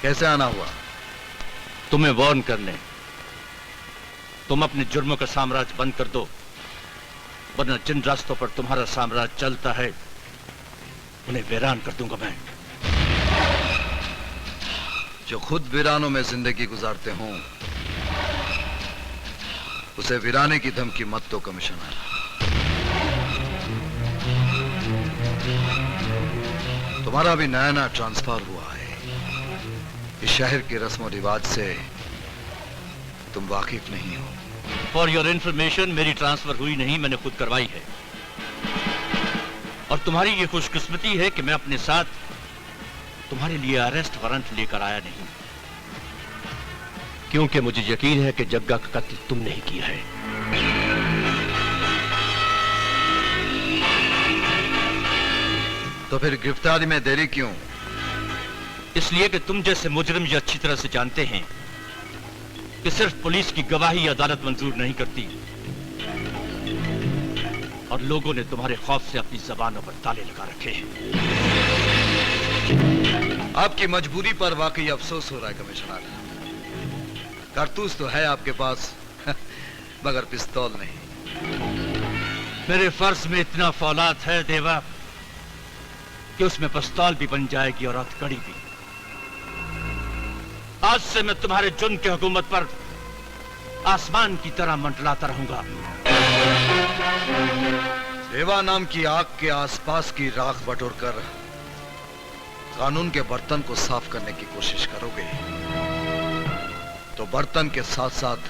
कैसे आना हुआ? तुम्हें वार्न करने। तुम अपने जुर्मों का साम्राज्य बंद कर दो, वरना जिन रास्तों पर तुम्हारा साम्राज्य चलता है उन्हें वीरान कर दूंगा मैं। जो खुद वीरानों में जिंदगी गुजारते हों उसे वीराने की धमकी मत दो कमिश्नर। तुम्हारा भी नया नया ट्रांसफर हुआ है। इस शहर के रस्म और रिवाज से तुम वाकिफ नहीं हो। फॉर योर इंफॉर्मेशन, मेरी ट्रांसफर हुई नहीं, मैंने खुद करवाई है। और तुम्हारी ये खुशकिस्मती है कि मैं अपने साथ तुम्हारे लिए अरेस्ट वारंट लेकर आया नहीं, क्योंकि मुझे यकीन है कि जग्गा का कत्ल तुमने ही किया है। तो फिर गिरफ्तारी में देरी क्यों? इसलिए कि तुम जैसे मुजरिम ये अच्छी तरह से जानते हैं कि सिर्फ पुलिस की गवाही अदालत मंजूर नहीं करती, और लोगों ने तुम्हारे खौफ से अपनी जबानों पर ताले लगा रखे हैं। आपकी मजबूरी पर वाकई अफसोस हो रहा है कमिश्नर। कारतूस तो है आपके पास मगर पिस्तौल नहीं। मेरे फर्ज में इतना फौलाद है देवा कि उसमें पिस्तौल भी बन जाएगी और हथकड़ी भी। आज से मैं तुम्हारे जुर्म की हुकूमत पर आसमान की तरह मंडलाता रहूंगा। देवा नाम की आग के आसपास की राख बटोरकर कानून के बर्तन को साफ करने की कोशिश करोगे तो बर्तन के साथ साथ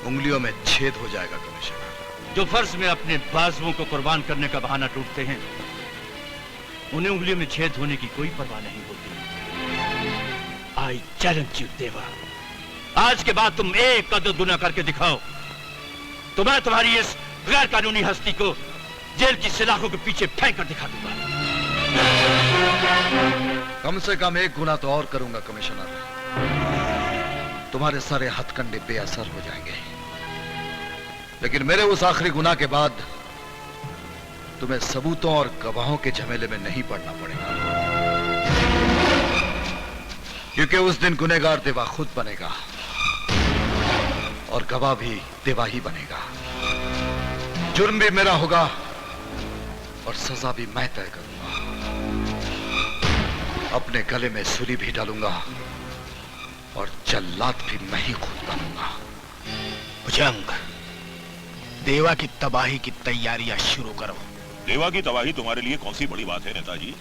उंगलियों में छेद हो जाएगा कमिश्नर। जो फर्ज में अपने बाजुओं को कुर्बान करने का बहाना ढूंढते हैं उन्हें उंगलियों में छेद होने की कोई परवाह नहीं होती। आई चैलेंज यू देवा, आज के बाद तुम एक कदर गुनाह करके दिखाओ तो मैं तुम्हारी इस गैर कानूनी हस्ती को जेल की सलाखों के पीछे फेंक कर दिखा दूंगा। कम से कम एक गुनाह तो और करूंगा कमिश्नर। तुम्हारे सारे हथकंडे बेअसर हो जाएंगे, लेकिन मेरे उस आखिरी गुनाह के बाद तुम्हें सबूतों और गवाहों के झमेले में नहीं पड़ना पड़ेगा, क्योंकि उस दिन गुनहगार देवा खुद बनेगा और गवाह भी देवा ही बनेगा। जुर्म भी मेरा होगा और सजा भी मैं तय करूंगा। अपने गले में सुरी भी डालूंगा और जल्लाद भी मैं ही खुद बनूंगा। भुजंग, देवा की तबाही की तैयारियां शुरू करो। देवा की तबाही तुम्हारे लिए कौन सी बड़ी बात है नेताजी?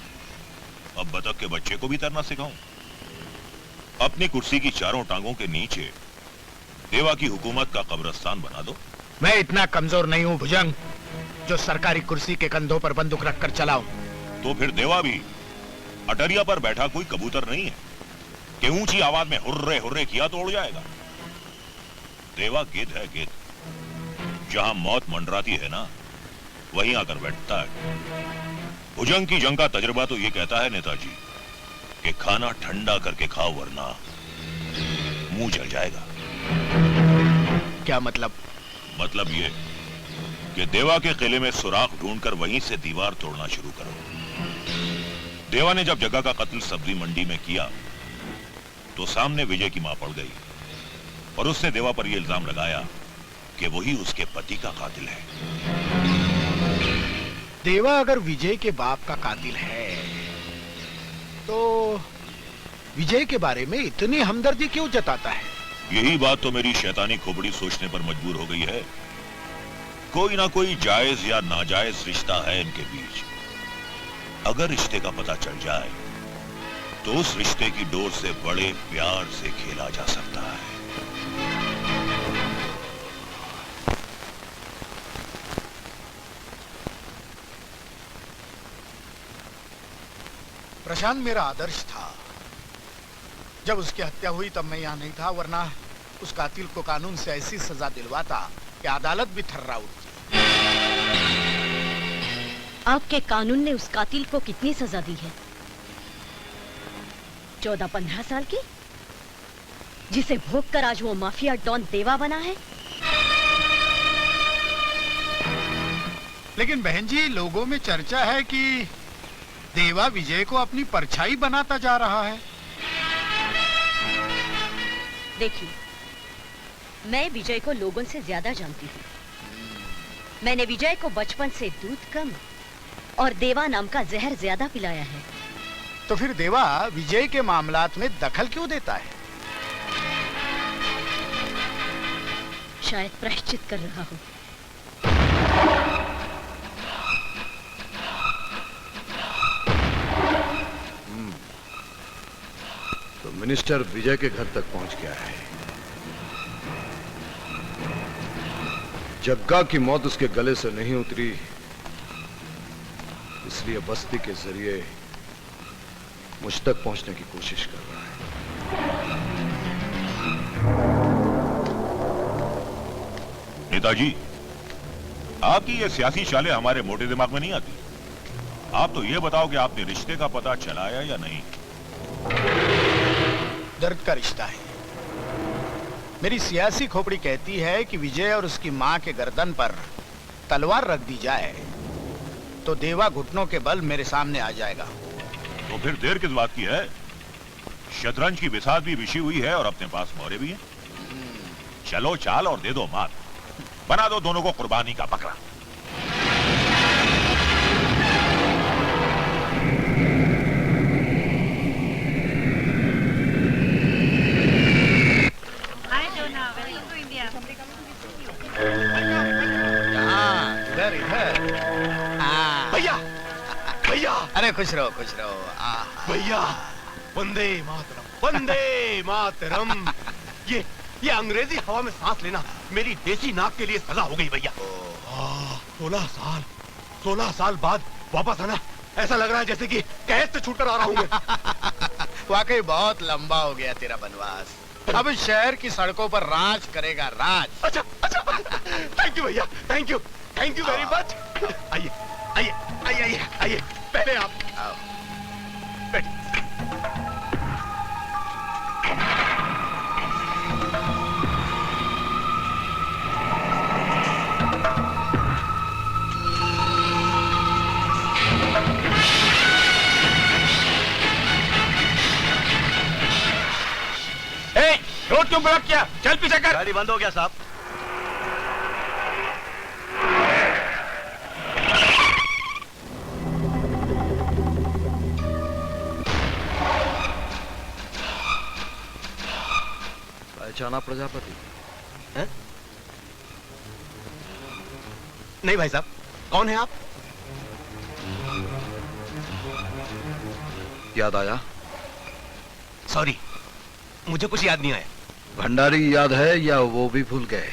अब बतख के बच्चे को भी तैरना सिखाऊं? अपनी कुर्सी की चारों टांगों के नीचे देवा की हुकूमत का कब्रिस्तान बना दो। मैं इतना कमजोर नहीं हूं भुजंग जो सरकारी कुर्सी के कंधों पर बंदूक रखकर चलाऊं। तो फिर देवा भी अटरिया पर बैठा कोई कबूतर नहीं है कि ऊंची आवाज में हुर्रे हुर्रे किया तो उड़ जाएगा। देवा गिद्ध है, गिद्ध। जहां मौत मंडराती है ना, वहीं आकर बैठता है। भुजंग की जंग का तजुर्बा तो ये कहता है नेताजी कि खाना ठंडा करके खाओ वरना मुंह जल जाएगा। क्या मतलब? मतलब ये कि देवा के किले में सुराख ढूंढकर वहीं से दीवार तोड़ना शुरू करो। देवा ने जब जग्गा का कत्ल सब्जी मंडी में किया तो सामने विजय की मां पड़ गई और उसने देवा पर यह इल्जाम लगाया कि वही उसके पति का कातिल है। देवा अगर विजय के बाप का कातिल है तो विजय के बारे में इतनी हमदर्दी क्यों जताता है? यही बात तो मेरी शैतानी खोपड़ी सोचने पर मजबूर हो गई है। कोई ना कोई जायज या नाजायज रिश्ता है इनके बीच। अगर रिश्ते का पता चल जाए तो उस रिश्ते की डोर से बड़े प्यार से खेला जा सकता है। प्रशांत मेरा आदर्श था। जब उसकी हत्या हुई तब मैं यहाँ नहीं था, वरना उस कातिल को कानून से ऐसी सजा दिलवाता कि अदालत भी थर्रा उठती। आपके कानून ने उस कातिल को कितनी सजा दी है? 14-15 साल की, जिसे भोग कर आज वो माफिया डॉन देवा बना है। लेकिन बहन जी, लोगों में चर्चा है कि देवा विजय को अपनी परछाई बनाता जा रहा है। देखिए, मैं विजय को लोगों से ज्यादा जानती हूँ। मैंने विजय को बचपन से दूध कम और देवा नाम का जहर ज्यादा पिलाया है। तो फिर देवा विजय के मामलात में दखल क्यों देता है? शायद प्रायश्चित कर रहा हूँ। तो मिनिस्टर विजय के घर तक पहुंच गया है। जग्गा की मौत उसके गले से नहीं उतरी, इसलिए बस्ती के जरिए मुझ तक पहुंचने की कोशिश कर रहा है। नेताजी, आपकी ये सियासी चालें हमारे मोटे दिमाग में नहीं आती। आप तो ये बताओ कि आपने रिश्ते का पता चलाया या नहीं? दर्द का रिश्ता है। मेरी सियासी खोपड़ी कहती है कि विजय और उसकी मां के गर्दन पर तलवार रख दी जाए तो देवा घुटनों के बल मेरे सामने आ जाएगा। तो फिर देर किस बात की है? शतरंज की बिसात भी बिछी हुई है और अपने पास मोहरे भी हैं। चलो चाल और दे दो मात, बना दो दोनों को कुर्बानी का बकरा। इधर इधर। भैया, भैया, अरे खुश रहो खुश रहो। भैया, वंदे मातरम, वंदे मातरम। ये अंग्रेजी हवा में सांस लेना मेरी देसी नाक के लिए सजा हो गई भैया। 16 साल बाद वापस आना, ऐसा लग रहा है जैसे कि कैद से छूटकर आ रहा हूँ मैं। वाकई बहुत लंबा हो गया तेरा बनवास। अब शहर की सड़कों पर राज करेगा, राज। अच्छा अच्छा, थैंक यू भैया, थैंक यू वेरी मच। आइए आइए आइए आइए आइए, पहले आप आओ। बैठिए। रोड क्यों ब्लॉक किया? चल पीछे कर। गाड़ी बंद हो गया साहब। पहचाना प्रजापति? है? नहीं भाई साहब, कौन है आप? याद आया? सॉरी, मुझे कुछ याद नहीं आया। भंडारी याद है या वो भी भूल गए?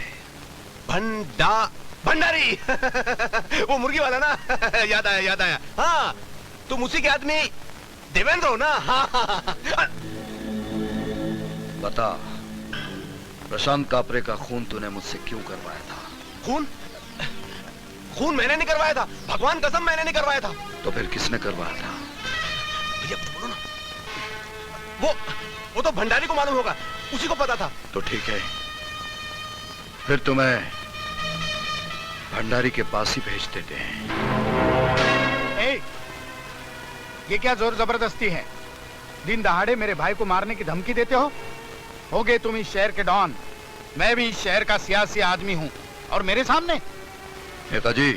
भंडारी वो मुर्गी वाला ना। याद आया। हाँ, तुम उसी के आदमी देवेंद्र हो ना? हाँ। बता, प्रशांत कापरे का खून तूने मुझसे क्यों करवाया था? खून मैंने नहीं करवाया था, भगवान कसम मैंने नहीं करवाया था। तो फिर किसने करवाया था? भैया बोलो ना। वो तो भंडारी को मालूम होगा, उसी को पता था। तो ठीक है, फिर तुम्हें भंडारी के पास ही भेज देते हैं। ये क्या जोर जबरदस्ती है? दिन दहाड़े मेरे भाई को मारने की धमकी देते हो गए तुम इस शहर के डॉन। मैं भी इस शहर का सियासी आदमी हूँ और मेरे सामने। नेताजी,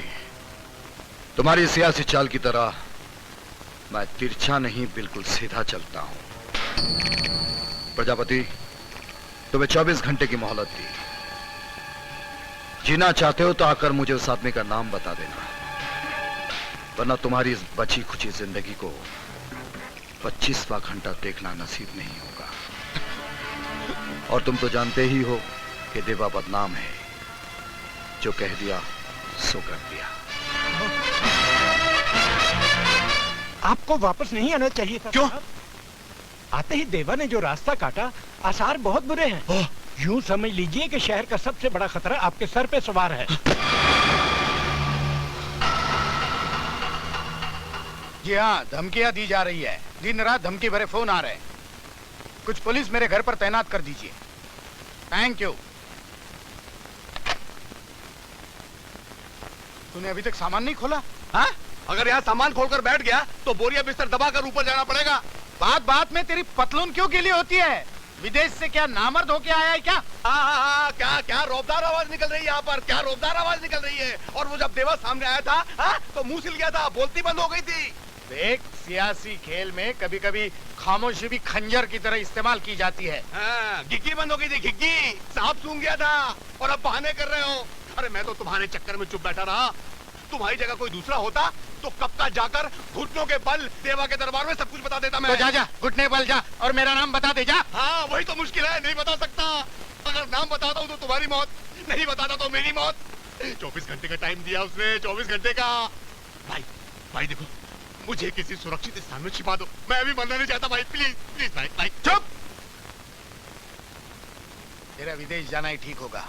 तुम्हारी सियासी चाल की तरह मैं तिरछा नहीं, बिल्कुल सीधा चलता हूं। प्रजापति, तुम्हें 24 घंटे की मोहलत दी। जीना चाहते हो तो आकर मुझे उस आदमी का नाम बता देना, वरना तुम्हारी इस बची खुची जिंदगी को 25वां घंटा देखना नसीब नहीं होगा। और तुम तो जानते ही हो कि देवा बदनाम है, जो कह दिया सो कर दिया। आपको वापस नहीं आना चाहिए था। क्यों? आते ही देवा ने जो रास्ता काटा, आसार बहुत बुरे हैं। यूं समझ लीजिए कि शहर का सबसे बड़ा खतरा आपके सर पे सवार है। जी हाँ, धमकियां दी जा रही है। दिन रात धमकी भरे फोन आ रहे हैं। कुछ पुलिस मेरे घर पर तैनात कर दीजिए। Thank you. तूने अभी तक सामान नहीं खोला? हाँ? अगर यहाँ सामान खोलकर बैठ गया तो बोरिया बिस्तर दबाकर ऊपर जाना पड़ेगा। बात बात में तेरी पतलून क्यों गीली होती है? विदेश से क्या नामर्द होके आया है क्या? हाँ, क्या रौबदार आवाज निकल रही है यहाँ पर, क्या रौबदार आवाज निकल रही है। और वो जब देवा सामने आया था तो मुंह सिल गया था, बोलती बंद हो गई थी। देख, सियासी खेल में कभी कभी खामोशी भी खंजर की तरह इस्तेमाल की जाती है। घिग्गी बंद हो गई थी, घिग्गी। सांप सूंघ गया था और अब बहाने कर रहे हो। अरे मैं तो तुम्हारे चक्कर में चुप बैठा रहा। तुम्हारी जगह कोई दूसरा होता तो कब का जाकर घुटनों के बल देवा के दरबार में सब कुछ बता देता मैं। तो जा घुटने बल जा और मेरा नाम बता दे जा। हाँ, वही तो मुश्किल है, नहीं बता सकता। अगर नाम बताता हूँ तो तुम्हारी मौत, नहीं बताता तो मेरी मौत। 24 घंटे का टाइम दिया उसने, 24 घंटे का। भाई देखो, मुझे किसी सुरक्षित स्थान में छिपा दो, मैं अभी मरना नहीं चाहता भाई, प्लीज प्लीज भाई। चुप! तेरा विदेश जाना ही ठीक होगा।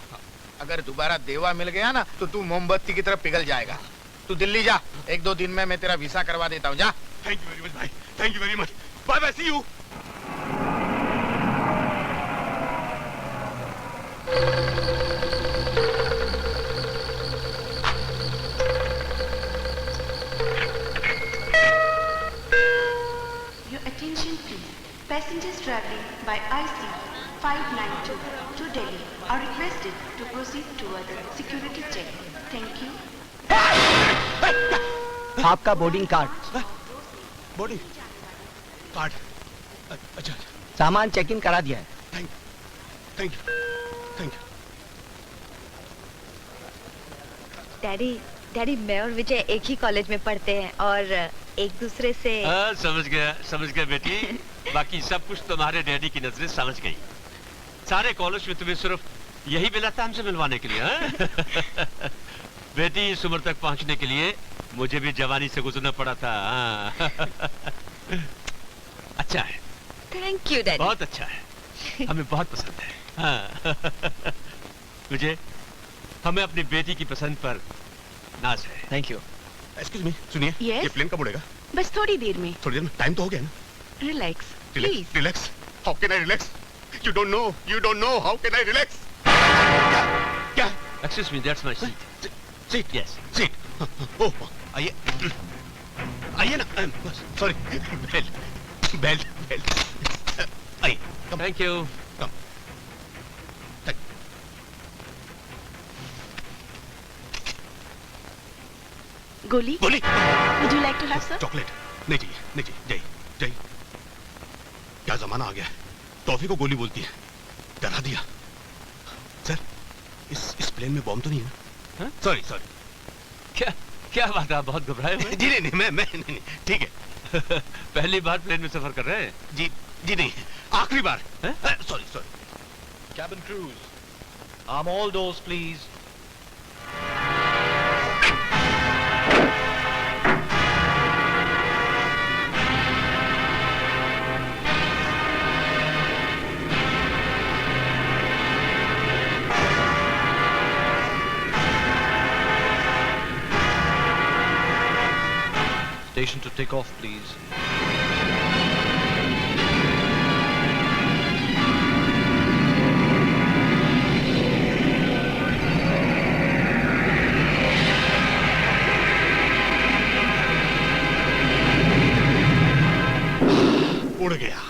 अगर दोबारा देवा मिल गया ना तो तू मोमबत्ती की तरह पिघल जाएगा। तू दिल्ली जा, 1-2 दिन में मैं तेरा वीसा करवा देता हूँ। जा। थैंक यू वेरी मच भाई, thank you very much. Bye bye, see you. Your attention please. Passengers traveling by IC 592 to Delhi are requested to proceed toward the security check. Thank you. आपका boarding card. Body card, अच्छा, सामान check in करा दिया है। Thank you. Daddy मैं और विजय एक ही college में पढ़ते हैं और एक दूसरे से। समझ गया बेटी। बाकी सब कुछ तुम्हारे डैडी की नजरें समझ गई। सारे कॉलेज में तुम्हें सिर्फ यही मिला था हमसे मिलवाने के लिए। हाँ? बेटी, इस उम्र तक पहुंचने के लिए मुझे भी जवानी से गुजरना पड़ा था। अच्छा है। Thank you daddy. बहुत अच्छा है, हमें बहुत पसंद है। हाँ। मुझे हमें अपनी बेटी की पसंद पर नाज है। Thank you. एक्सक्यूज मी, सुनिए। Yes? ये प्लेन कब उड़ेगा? बस थोड़ी देर में। थोड़ी देर में? टाइम तो हो गया ना। Relax, please. Relax. How can I relax? You don't know how can I relax? क्या? Excuse me, that's my seat. Seat, Yes. Seat. Oh, आइए ना। Sorry, belt. आइए। Thank you. Goli, गोली। would you like to have some? Chocolate नहीं चाहिए। जय। क्या जमाना आ गया है, टॉफी को गोली बोलती है। डरा दिया। सर, इस प्लेन में बॉम्ब तो नहीं है ना? सॉरी। क्या बात है, आप बहुत घबराए हुए हैं? जी नहीं, मैं नहीं, ठीक है। पहली बार प्लेन में सफर कर रहे हैं? जी नहीं, आखिरी बार। Sorry. Cabin crews, arm all doors, please. Station to take off, please. उड़ गया।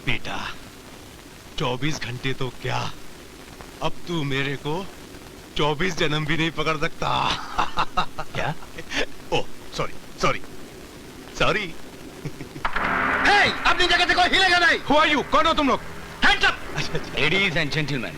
बेटा, 24 घंटे तो क्या, अब तू मेरे को 24 जन्म भी नहीं पकड़ सकता। क्या? ओह, सॉरी। अपनी जगह से कोई हिलेगा नहीं। Who are you? कौन हो तुम लोग? Hands up! Ladies and gentleman,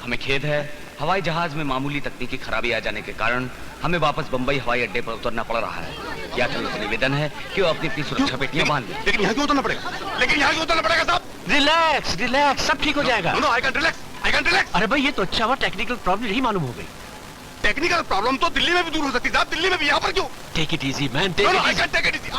हमें खेद है, हवाई जहाज में मामूली तकनीकी खराबी आ जाने के कारण हमें वापस बंबई हवाई अड्डे पर उतरना पड़ रहा है। या तो निवेदन है कि वो अपनी सुरक्षा पेटियां बांध लें। लेकिन यहाँ क्यों उतरना पड़ेगा? साहब। रिलैक्स, सब ठीक हो जाएगा। No, I can't relax. अरे भाई, ये तो अच्छा हुआ टेक्निकल प्रॉब्लम नहीं मालूम हो गई। टेक्निकल प्रॉब्लम तो दिल्ली में भी दूर हो सकती है साहब, दिल्ली में भी, यहाँ पर क्यों? Take it easy man, No, I can't take it easy.